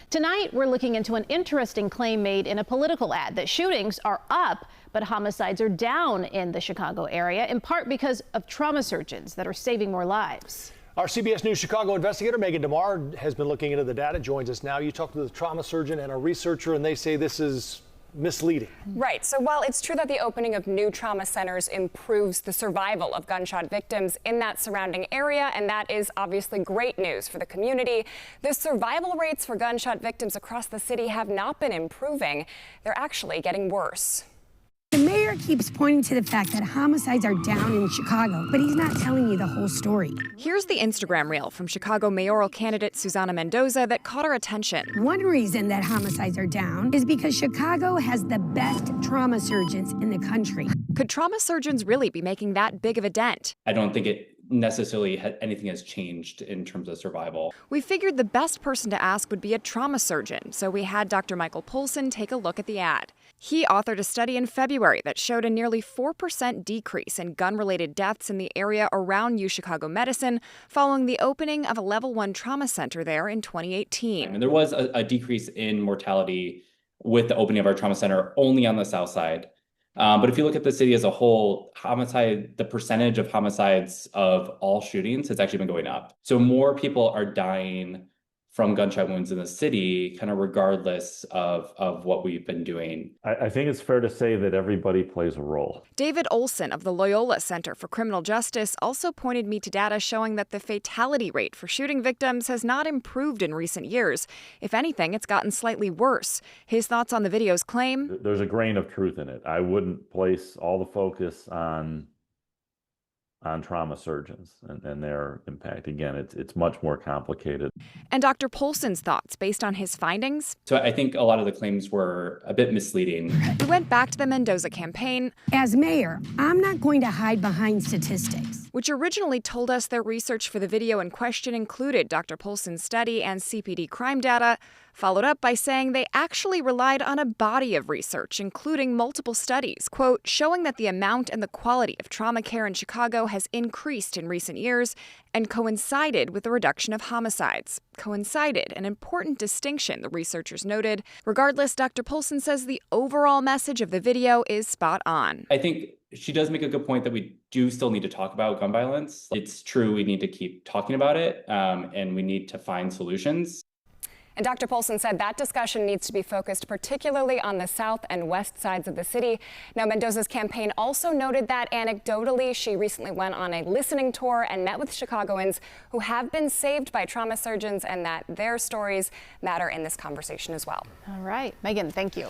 Tonight, we're looking into an interesting claim made in a political ad that shootings are up, but homicides are down in the Chicago area, in part because of trauma surgeons that are saving more lives. Our CBS News Chicago investigator, Megan DeMar, has been looking into the data, joins us now. You talked to the trauma surgeon and a researcher, and they say this is misleading. Right. So while it's true that the opening of new trauma centers improves the survival of gunshot victims in that surrounding area, and that is obviously great news for the community, the survival rates for gunshot victims across the city have not been improving. They're actually getting worse. The mayor keeps pointing to the fact that homicides are down in Chicago, but he's not telling you the whole story. Here's the Instagram reel from Chicago mayoral candidate Susana Mendoza that caught our attention. One reason that homicides are down is because Chicago has the best trauma surgeons in the country. Could trauma surgeons really be making that big of a dent? I don't think it necessarily anything has changed in terms of survival. We figured the best person to ask would be a trauma surgeon, so we had Dr. Michael Polson take a look at the ad. He authored a study in February that showed a nearly 4% decrease in gun-related deaths in the area around UChicago Medicine following the opening of a Level 1 trauma center there in 2018. And there was a decrease in mortality with the opening of our trauma center only on the south side. But if you look at the city as a whole, the percentage of homicides of all shootings has actually been going up. So more people are dying from gunshot wounds in the city, kind of regardless of what we've been doing. I think it's fair to say that everybody plays a role. David Olson of the Loyola Center for Criminal Justice also pointed me to data showing that the fatality rate for shooting victims has not improved in recent years. If anything, it's gotten slightly worse. His thoughts on the video's claim? There's a grain of truth in it. I wouldn't place all the focus on trauma surgeons and their impact. Again, it's much more complicated. And Dr. Polson's thoughts based on his findings? So I think a lot of the claims were a bit misleading. We went back to the Mendoza campaign. As mayor, I'm not going to hide behind statistics, which originally told us their research for the video in question included Dr. Polson's study and CPD crime data, followed up by saying they actually relied on a body of research, including multiple studies, quote, showing that the amount and the quality of trauma care in Chicago has increased in recent years and coincided with the reduction of homicides. Coincided, an important distinction, the researchers noted. Regardless, Dr. Polson says the overall message of the video is spot on. I think she does make a good point that we do still need to talk about gun violence. It's true, we need to keep talking about it, and we need to find solutions. And Dr. Polson said that discussion needs to be focused particularly on the south and west sides of the city. Now, Mendoza's campaign also noted that anecdotally, she recently went on a listening tour and met with Chicagoans who have been saved by trauma surgeons and that their stories matter in this conversation as well. All right, Megan, thank you.